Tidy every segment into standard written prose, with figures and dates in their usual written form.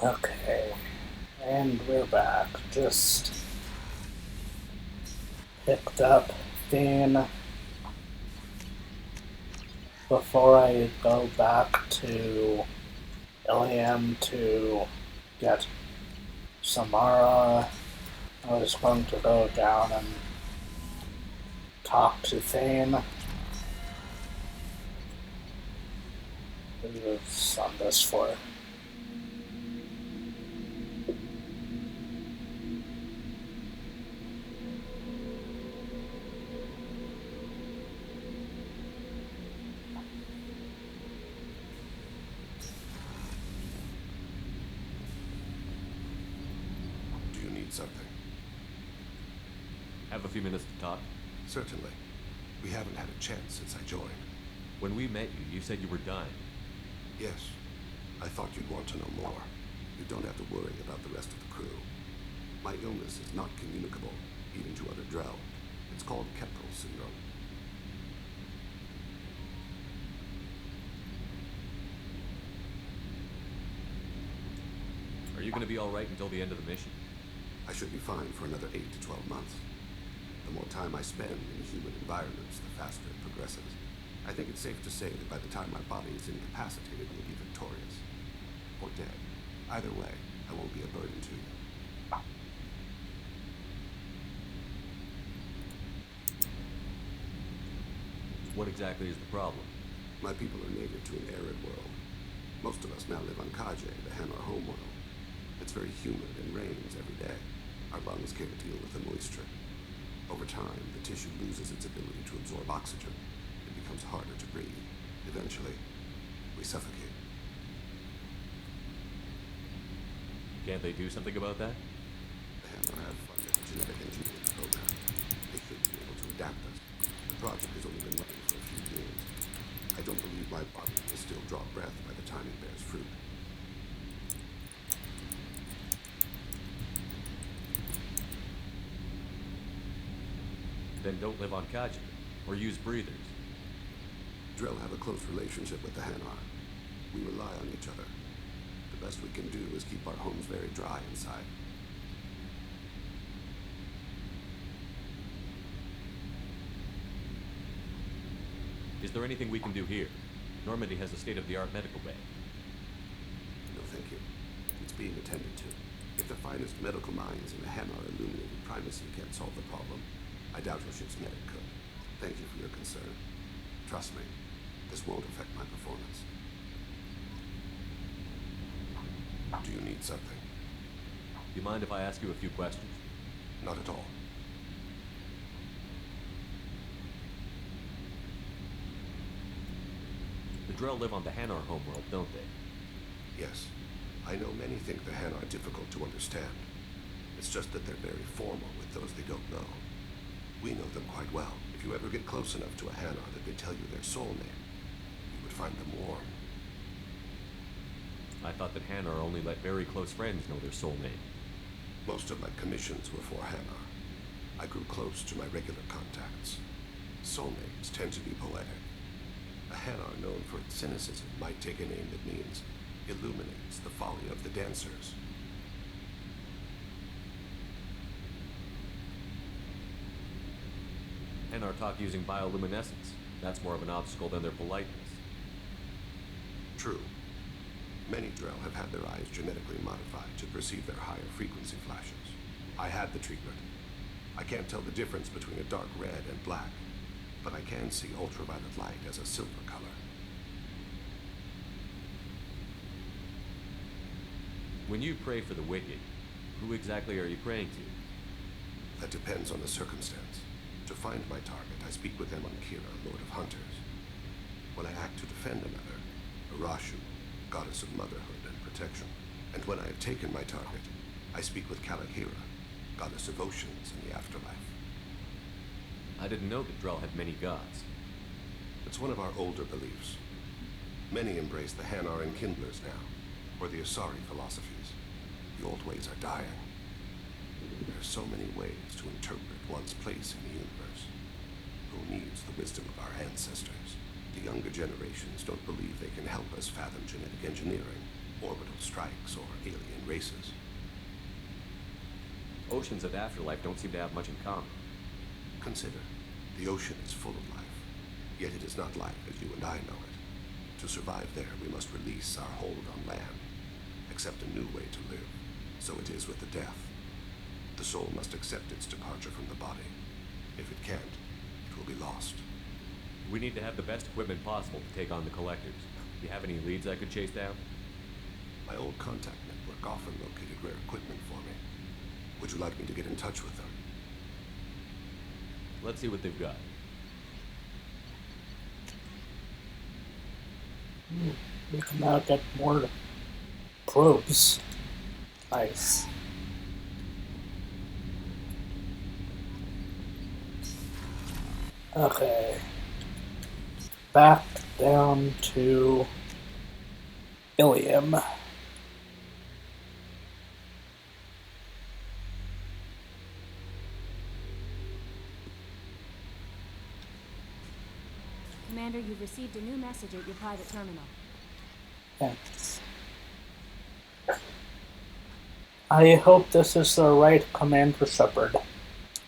Okay, and we're back. Just picked up Thane before I go back to Illium to get Samara. I was going to go down and talk to Thane. Who's on this for? Do you need something? Have a few minutes to talk? Certainly. We haven't had a chance since I joined. When we met you, you said you were dying. Yes. I thought you'd want to know more. You don't have to worry about the rest of the crew. My illness is not communicable, even to other Drell. It's called Keppel syndrome. Are you going to be alright until the end of the mission? I should be fine for another 8 to 12 months. The more time I spend in human environments, the faster it progresses. I think it's safe to say that by the time my body is incapacitated, we'll be victorious. Or dead. Either way, I won't be a burden to you. What exactly is the problem? My people are native to an arid world. Most of us now live on Kaje, the Hanar homeworld. It's very humid and rains every day. Our lungs can't deal with the moisture. Over time, the tissue loses its ability to absorb oxygen. It becomes harder to breathe. Eventually, we suffocate. Can't they do something about that? The Hanar have funded a genetic engineering program. They should be able to adapt us. The project has only been running for a few years. I don't believe my body will still draw breath by the time it bears fruit. Then don't live on Kaji, or use breathers. Drell have a close relationship with the Hanar. We rely on each other. The best we can do is keep our homes very dry inside. Is there anything we can do here? Normandy has a state-of-the-art medical bay. No, thank you. It's being attended to. If the finest medical minds in the Hanar illuminated primacy can't solve the problem, I doubt your ship's medic could. Thank you for your concern. Trust me, this won't affect my performance. Do you need something? Do you mind if I ask you a few questions? Not at all. The Drell live on the Hanar homeworld, don't they? Yes. I know many think the Hanar are difficult to understand. It's just that they're very formal with those they don't know. We know them quite well. If you ever get close enough to a Hanar that they tell you their soul name, you would find them warm. I thought that Hanar only let very close friends know their soul name. Most of my commissions were for Hanar. I grew close to my regular contacts. Soul names tend to be poetic. A Hanar known for its cynicism might take a name that means illuminates the folly of the dancers. Hanar talk using bioluminescence. That's more of an obstacle than their politeness. True. Many Drell have had their eyes genetically modified to perceive their higher frequency flashes. I had the treatment. I can't tell the difference between a dark red and black, but I can see ultraviolet light as a silver color. When you pray for the wicked, who exactly are you praying to? That depends on the circumstance. To find my target, I speak with them on Kira, Lord of Hunters. When I act to defend another, Arashu, goddess of motherhood and protection. And when I have taken my target, I speak with Kalahira, goddess of oceans and the afterlife. I didn't know that Drell had many gods. It's one of our older beliefs. Many embrace the Hanar and Kindlers now, or the Asari philosophies. The old ways are dying. There are so many ways to interpret one's place in the universe. Who needs the wisdom of our ancestors? The younger generations don't believe they can help us fathom genetic engineering. orbital strikes or alien races. Oceans and afterlife don't seem to have much in common. Consider, the ocean is full of life, yet it is not life as you and I know it. To survive there, we must release our hold on land, accept a new way to live. So it is with the death. The soul must accept its departure from the body. If it can't, it will be lost. We need to have the best equipment possible to take on the collectors. Do you have any leads I could chase down? My old contact network often located rare equipment for me. Would you like me to get in touch with them? Let's see what they've got. We can now get more probes. Nice. Okay. Back down to Illium. Commander, you've received a new message at your private terminal. Thanks. I hope this is the right Commander Shepard.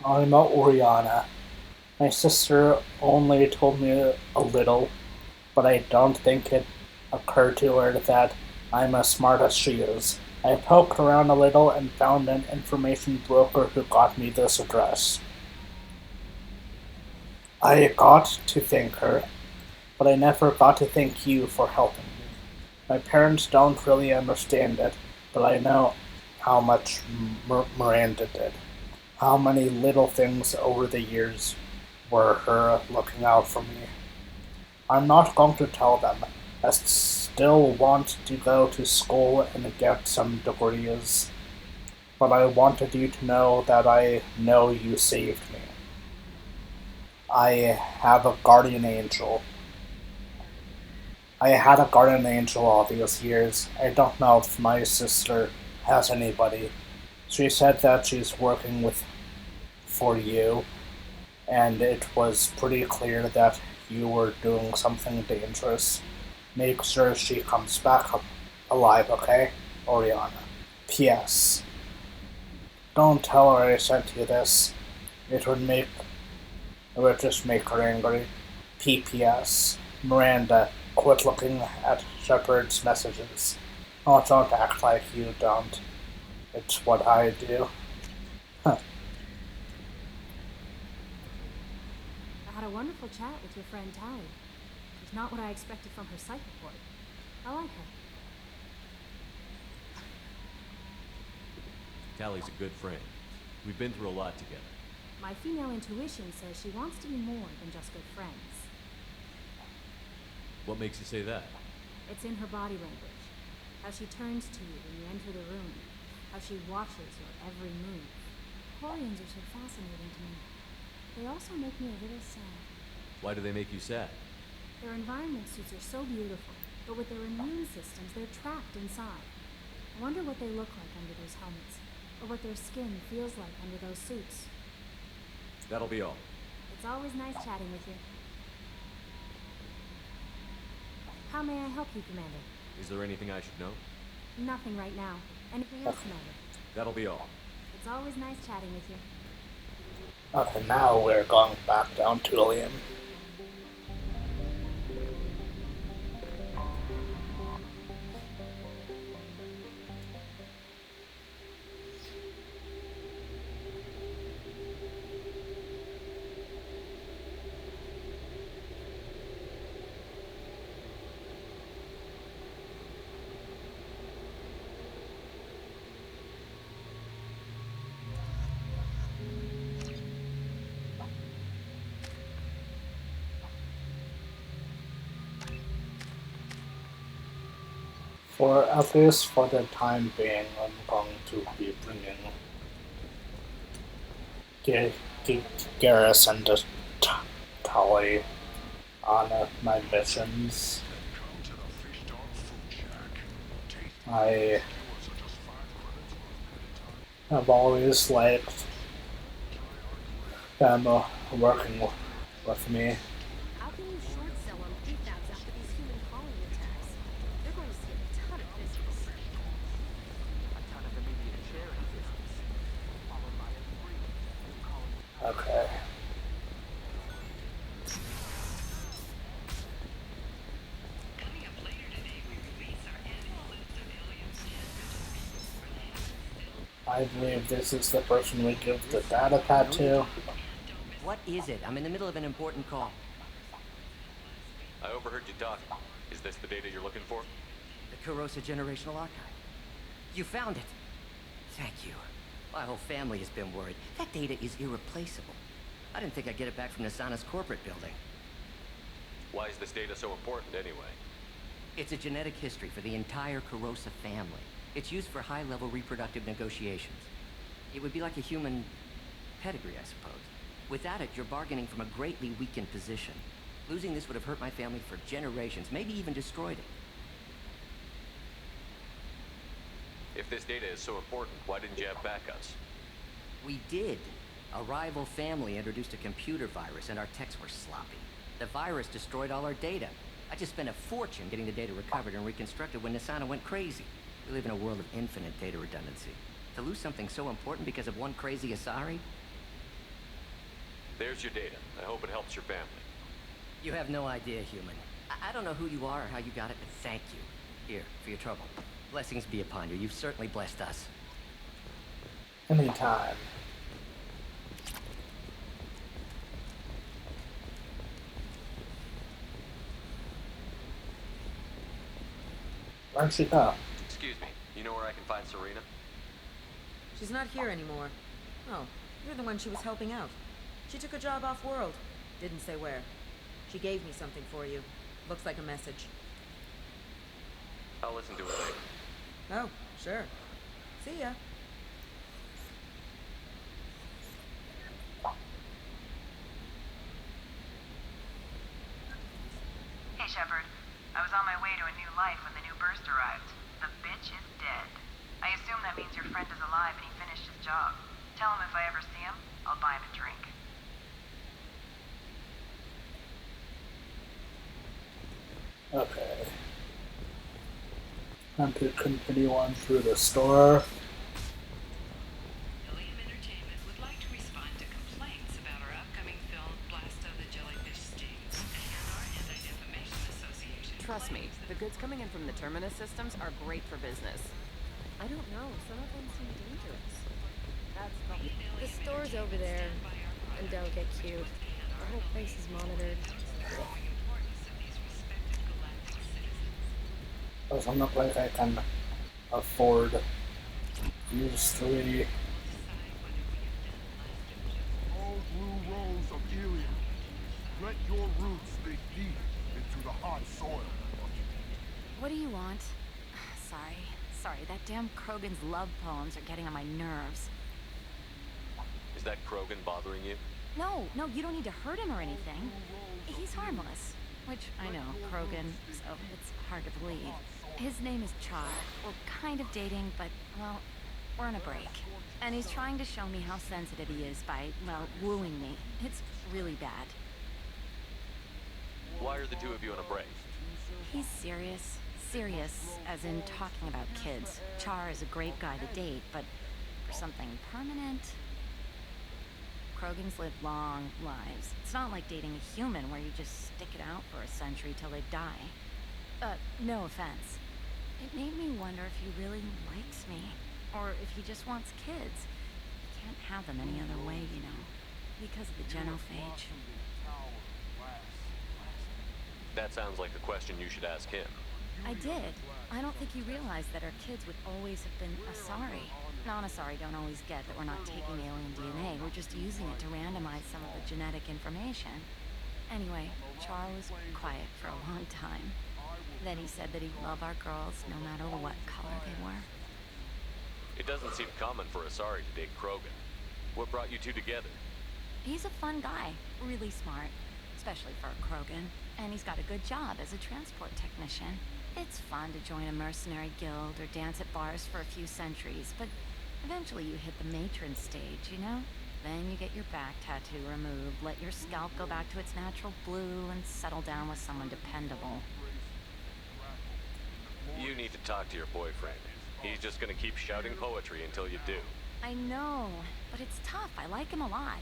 I'm Oriana. My sister only told me a little, but I don't think it occurred to her that I'm as smart as she is. I poked around a little and found an information broker who got me this address. I got to thank her, but I never got to thank you for helping me. My parents don't really understand it, but I know how much Miranda did. How many little things over the years were her looking out for me. I'm not going to tell them. I still want to go to school and get some degrees, but I wanted you to know that I know you saved me. I have a guardian angel. I had a guardian angel all these years. I don't know if my sister has anybody. She said that she's working for you, and it was pretty clear that you were doing something dangerous. Make sure she comes back alive, okay? Oriana. P.S. Don't tell her I sent you this. It would just make her angry. P.P.S. Miranda, quit looking at Shepard's messages. Oh, don't act like you don't. It's what I do. Huh. I had a wonderful chat with your friend Tally. She's not what I expected from her psych report. I like her. Tally's a good friend. We've been through a lot together. My female intuition says she wants to be more than just good friends. What makes you say that? It's in her body language. How she turns to you when you enter the room. How she watches your every move. Quarians are so fascinating to me. They also make me a little sad. Why do they make you sad? Their environment suits are so beautiful, but with their immune systems, they're trapped inside. I wonder what they look like under those helmets, or what their skin feels like under those suits. That'll be all. It's always nice chatting with you. How may I help you, Commander? Is there anything I should know? Nothing right now. Anything else, Commander? That'll be all. It's always nice chatting with you. Okay, now we're going back down to Illium. For at least for the time being, I'm going to be bringing Garrus and Tali on my missions. I have always liked them working with me. How can you short sell on prefabs after these human calling attacks? They're going to see a ton of business. I believe this is the person we give the data pad to. What is it? I'm in the middle of an important call. I overheard you talking. Is this the data you're looking for? The Kurosa Generational Archive. You found it. Thank you. My whole family has been worried. That data is irreplaceable. I didn't think I'd get it back from Nasana's corporate building. Why is this data so important anyway? It's a genetic history for the entire Kurosa family. It's used for high-level reproductive negotiations. It would be like a human pedigree, I suppose. Without it, you're bargaining from a greatly weakened position. Losing this would have hurt my family for generations, maybe even destroyed it. If this data is so important, why didn't you have backups? We did. A rival family introduced a computer virus, and our techs were sloppy. The virus destroyed all our data. I just spent a fortune getting the data recovered and reconstructed when Nasana went crazy. We live in a world of infinite data redundancy. To lose something so important because of one crazy Asari? There's your data. I hope it helps your family. You have no idea, human. I don't know who you are or how you got it, but thank you. Here, for your trouble. Blessings be upon you. You've certainly blessed us. Anytime. Where'd she go? Excuse me. You know where I can find Serena? She's not here anymore. Oh, you're the one she was helping out. She took a job off-world. Didn't say where. She gave me something for you. Looks like a message. I'll listen to it later. Oh, sure. See ya. Hey, Shepard. I was on my way to a new life when the new burst arrived. The bitch is dead. I assume that means your friend is alive and he finished his job. Tell him if I ever see him, I'll buy him a drink. Okay. Time to continue on through the store. Illium Entertainment would like to respond to complaints about our upcoming film, Blast of the Jellyfish Stings, and our Anti-Defamation Association. Trust me, the goods coming in from the Terminus systems are great for business. I don't know. Some of them seem dangerous. That's probably... The store's over there. And don't get cute. The whole place is monitored. Doesn't look like I can afford these three. Oh, blue rose of Illium, let your roots dig deep into the hot soil. What do you want? Sorry, that damn Krogan's love poems are getting on my nerves. Is that Krogan bothering you? No, you don't need to hurt him or anything. He's harmless. Which, I know, Krogan, so it's hard to believe. His name is Char. We're kind of dating, but, well, we're on a break. And he's trying to show me how sensitive he is by, well, wooing me. It's really bad. Why are the two of you on a break? He's serious. Serious, as in talking about kids. Char is a great guy to date, but for something permanent... Krogans live long lives. It's not like dating a human where you just stick it out for a century till they die. No offense. It made me wonder if he really likes me, or if he just wants kids. He can't have them any other way, you know, because of the genophage. That sounds like a question you should ask him. I did. I don't think he realized that our kids would always have been Asari. Non-Asari don't always get that we're not taking alien DNA, we're just using it to randomize some of the genetic information. Anyway, Char was quiet for a long time. Then he said that he'd love our girls no matter what color they were. It doesn't seem common for Asari to date Krogan. What brought you two together? He's a fun guy, really smart, especially for a Krogan. And he's got a good job as a transport technician. It's fun to join a mercenary guild or dance at bars for a few centuries, but eventually you hit the matron stage, you know? Then you get your back tattoo removed, let your scalp go back to its natural blue, and settle down with someone dependable. You need to talk to your boyfriend. He's just gonna keep shouting poetry until you do. I know, but it's tough. I like him a lot.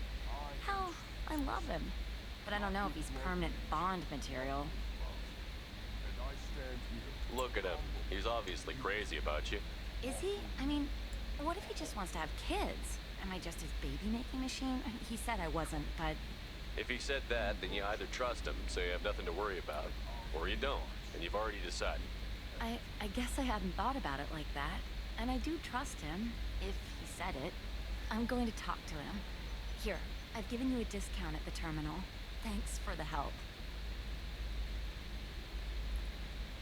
Hell, I love him. But I don't know if he's permanent Bond material. Look at him. He's obviously crazy about you. Is he? I mean, What if he just wants to have kids? Am I just his baby-making machine? He said I wasn't, but... If he said that, then you either trust him, so you have nothing to worry about, or you don't, and you've already decided. I guess I hadn't thought about it like that. And I do trust him, if he said it. I'm going to talk to him. Here, I've given you a discount at the terminal. Thanks for the help.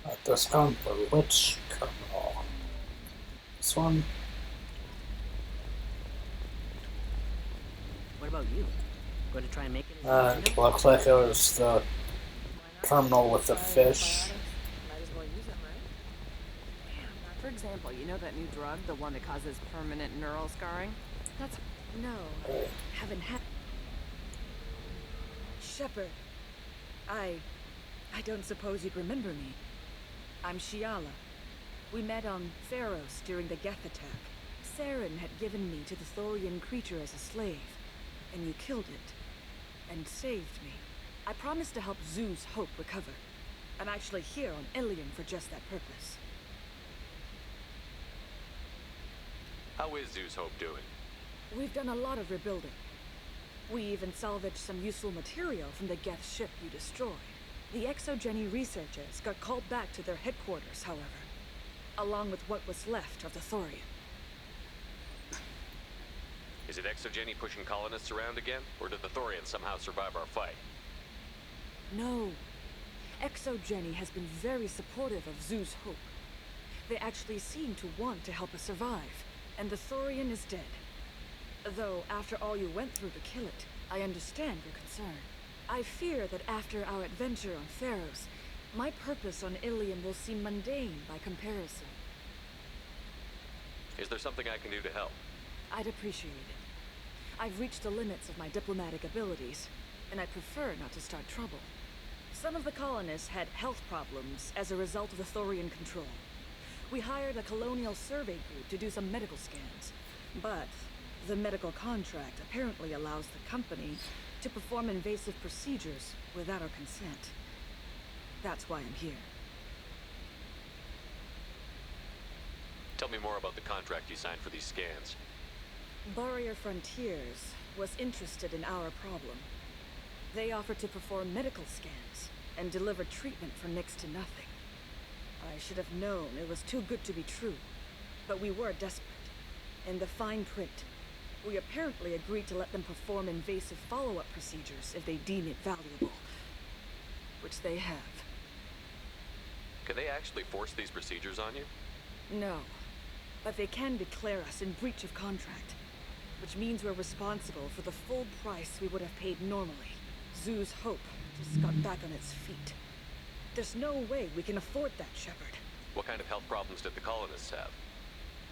A discount for which terminal? This one? What about you? Going to try and make it? It looks like it was the terminal with the fish. Might as well use them, right? For example, you know that new drug, the one that causes permanent neural scarring? That's... No, haven't had... Shepard, I don't suppose you'd remember me. I'm Shiala. We met on Theros during the Geth attack. Saren had given me to the Thorian creature as a slave, and you killed it. And saved me. I promised to help Zeus Hope recover. I'm actually here on Illium for just that purpose. How is Zeus Hope doing? We've done a lot of rebuilding. We even salvaged some useful material from the Geth ship you destroyed. The Exogeny researchers got called back to their headquarters, however, along with what was left of the Thorian. Is it Exogeny pushing colonists around again, or did the Thorians somehow survive our fight? No. Exogeny has been very supportive of Zeus Hope. They actually seem to want to help us survive, and the Thorian is dead. Though, after all you went through to kill it, I understand your concern. I fear that after our adventure on Theros, my purpose on Illium will seem mundane by comparison. Is there something I can do to help? I'd appreciate it. I've reached the limits of my diplomatic abilities, and I prefer not to start trouble. Some of the colonists had health problems as a result of the Thorian control. We hired a colonial survey group to do some medical scans, but the medical contract apparently allows the company to perform invasive procedures without our consent. That's why I'm here. Tell me more about the contract you signed for these scans. Barrier Frontiers was interested in our problem. They offered to perform medical scans and deliver treatment for next to nothing. I should have known it was too good to be true, but we were desperate. In the fine print, we apparently agreed to let them perform invasive follow-up procedures if they deem it valuable, which they have. Can they actually force these procedures on you? No, but they can declare us in breach of contract, which means we're responsible for the full price we would have paid normally. Zeus Hope just got back on its feet. There's no way we can afford that, Shepard. What kind of health problems did the colonists have?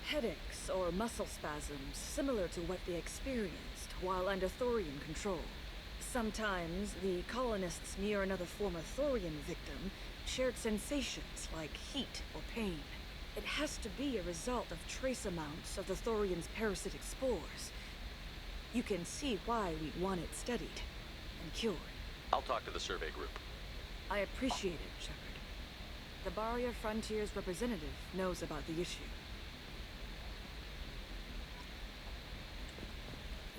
Headaches or muscle spasms similar to what they experienced while under Thorian control. Sometimes the colonists near another former Thorian victim shared sensations like heat or pain. It has to be a result of trace amounts of the Thorian's parasitic spores. You can see why we'd want it studied and cured. I'll talk to the survey group. I appreciate it, Shepard. The Barrier Frontiers representative knows about the issue.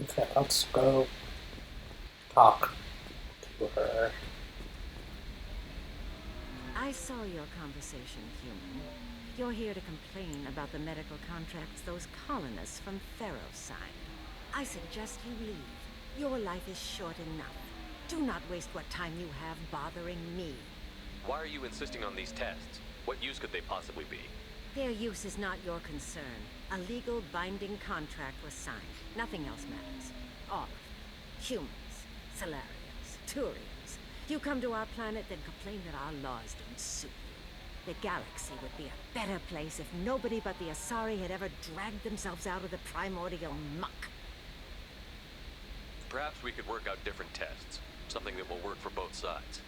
Okay, let's go talk to her. I saw your conversation, human. You're here to complain about the medical contracts those colonists from Theros signed. I suggest you leave. Your life is short enough. Do not waste what time you have bothering me. Why are you insisting on these tests? What use could they possibly be? Their use is not your concern. A legal binding contract was signed. Nothing else matters. All of them. Humans, Solarians, Turians. You come to our planet, then complain that our laws don't suit you. The galaxy would be a better place if nobody but the Asari had ever dragged themselves out of the primordial muck. Perhaps we could work out different tests. Something that will work for both sides.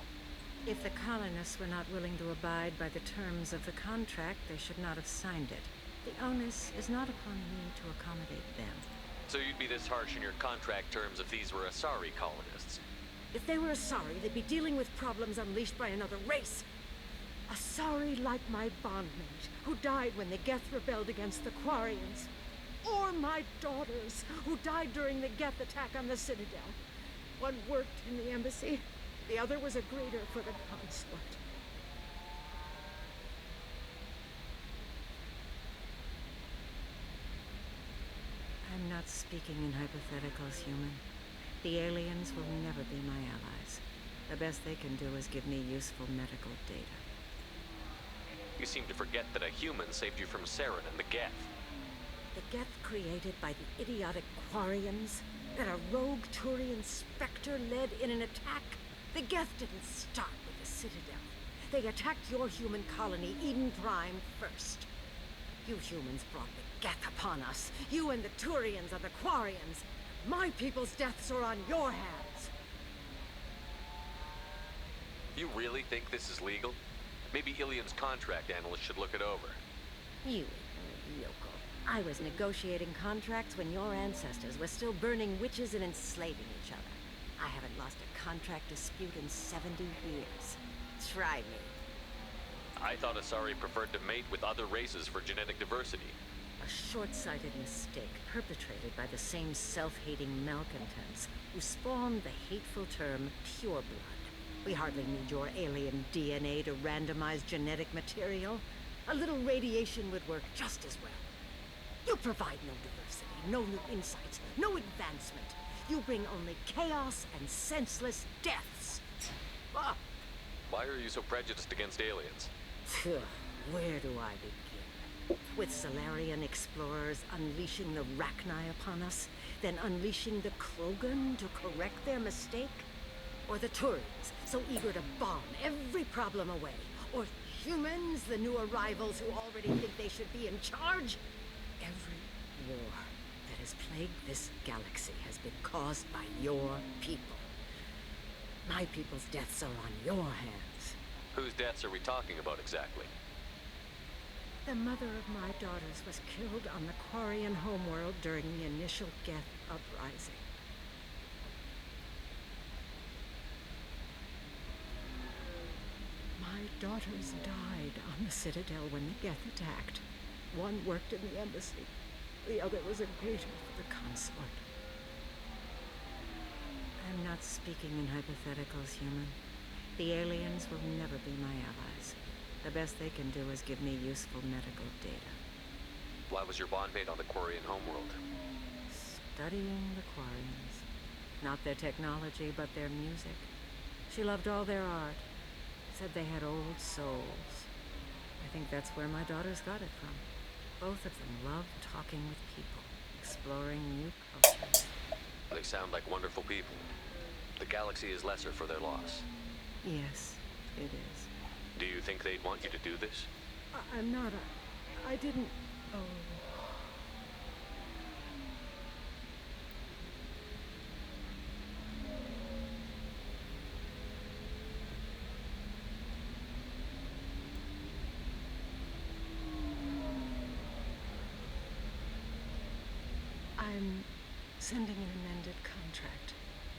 If the colonists were not willing to abide by the terms of the contract, they should not have signed it. The onus is not upon me to accommodate them. So you'd be this harsh in your contract terms if these were Asari colonists? If they were Asari, they'd be dealing with problems unleashed by another race. Asari like my bondmate, who died when the Geth rebelled against the Quarians. or my daughters, who died during the Geth attack on the Citadel. One worked in the embassy, the other was a greeter for the consulate. I'm not speaking in hypotheticals, human. The aliens will never be my allies. The best they can do is give me useful medical data. You seem to forget that a human saved you from Saren and the Geth. The Geth created by the idiotic Quarians? That a rogue Turian Spectre led in an attack? The Geth didn't start with the Citadel. They attacked your human colony, Eden Prime, first. You humans brought the Geth upon us. You and the Turians are the Quarians. My people's deaths are on your hands. You really think this is legal? Maybe Illium's contract analyst should look it over. You ignorant yokel. I was negotiating contracts when your ancestors were still burning witches and enslaving each other. I haven't lost a contract dispute in 70 years. Try me. I thought Asari preferred to mate with other races for genetic diversity. A short-sighted mistake perpetrated by the same self-hating malcontents who spawned the hateful term pureblood. We hardly need your alien DNA to randomize genetic material. A little radiation would work just as well. You provide no diversity, no new insights, no advancement. You bring only chaos and senseless deaths. Ah. Why are you so prejudiced against aliens? Where do I begin? With Solarian explorers unleashing the Rachni upon us, then unleashing the Krogan to correct their mistake? Or the Turians, so eager to bomb every problem away? Or humans, the new arrivals who already think they should be in charge? Every war that has plagued this galaxy has been caused by your people. My people's deaths are on your hands. Whose deaths are we talking about exactly? The mother of my daughters was killed on the Quarian homeworld during the initial Geth uprising. My daughters died on the Citadel when the Geth attacked. One worked in the embassy. The other was a greeter for the consulate. I'm not speaking in hypotheticals, human. The aliens will never be my allies. The best they can do is give me useful medical data. Why was your bondmate on the Quarian homeworld? Studying the Quarians. Not their technology, but their music. She loved all their art. Said they had old souls. I think that's where my daughters got it from. Both of them love talking with people, exploring new cultures. They sound like wonderful people. The galaxy is lesser for their loss. Yes, it is. Do you think they'd want you to do this? I'm not. I didn't. Oh. I'm sending an amended contract.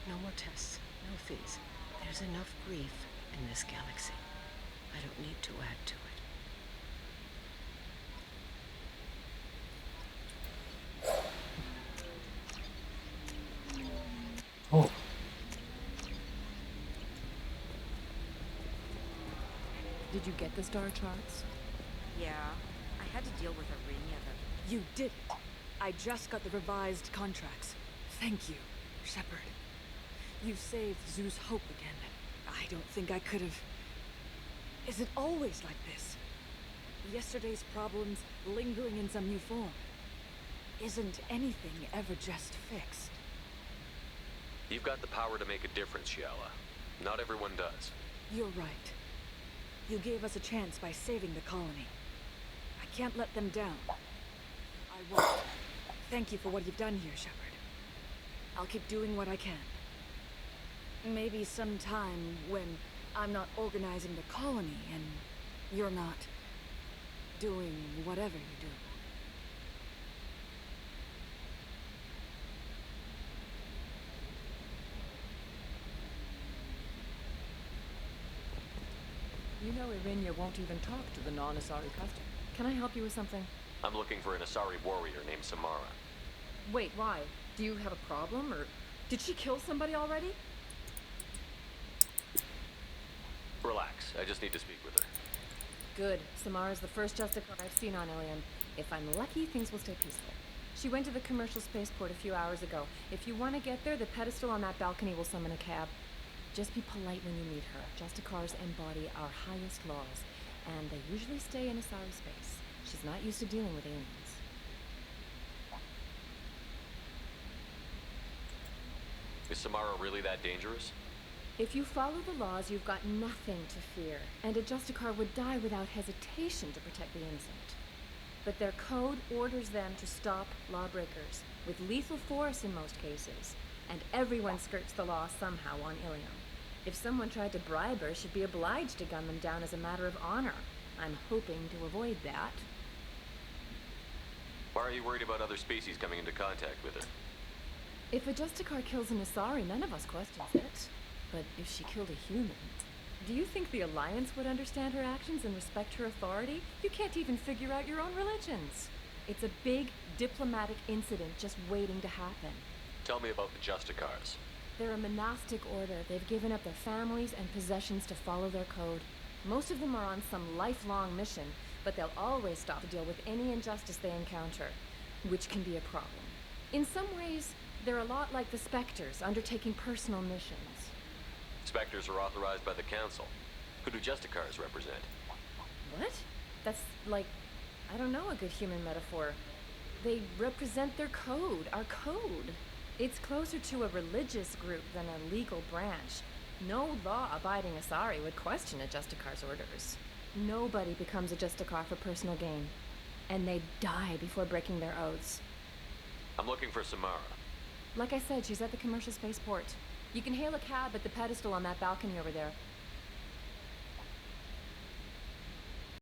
No more tests, no fees. There's enough grief in this galaxy. I don't need to add to it. Oh. Did you get the star charts? Yeah, I had to deal with Arinia. You did it. I just got the revised contracts. Thank you, Shepard. You saved Zeus' hope again. I don't think I could have... Is it always like this? Yesterday's problems lingering in some new form. Isn't anything ever just fixed? You've got the power to make a difference, Shiala. Not everyone does. You're right. You gave us a chance by saving the colony. I can't let them down. I won't. Thank you for what you've done here, Shepard. I'll keep doing what I can. Maybe sometime when I'm not organizing the colony and you're not doing whatever you do. You know Irinia won't even talk to the non-Asari customer. Can I help you with something? I'm looking for an Asari warrior named Samara. Wait, why? Do you have a problem, or did she kill somebody already? Relax, I just need to speak with her. Good. Samara's the first Justicar I've seen on Illium. If I'm lucky, things will stay peaceful. She went to the commercial spaceport a few hours ago. If you want to get there, the pedestal on that balcony will summon a cab. Just be polite when you meet her. Justicars embody our highest laws, and they usually stay in Asari space. She's not used to dealing with aliens. Is Samara really that dangerous? If you follow the laws, you've got nothing to fear, and a Justicar would die without hesitation to protect the innocent. But their code orders them to stop lawbreakers, with lethal force in most cases, and everyone skirts the law somehow on Illium. If someone tried to bribe her, she'd be obliged to gun them down as a matter of honor. I'm hoping to avoid that. Why are you worried about other species coming into contact with her? If a Justicar kills an Asari, none of us questions it. But if she killed a human, do you think the Alliance would understand her actions and respect her authority? You can't even figure out your own religions. It's a big diplomatic incident just waiting to happen. Tell me about the Justicars. They're a monastic order. They've given up their families and possessions to follow their code. Most of them are on some lifelong mission, but they'll always stop to deal with any injustice they encounter, which can be a problem. In some ways, they're a lot like the Spectres, undertaking personal missions. Spectres are authorized by the Council. Who do Justicars represent? What? That's like, I don't know, a good human metaphor. They represent their code, our code. It's closer to a religious group than a legal branch. No law-abiding Asari would question a Justicar's orders. Nobody becomes a Justicar for personal gain. And they die before breaking their oaths. I'm looking for Samara. Like I said, she's at the commercial spaceport. You can hail a cab at the pedestal on that balcony over there.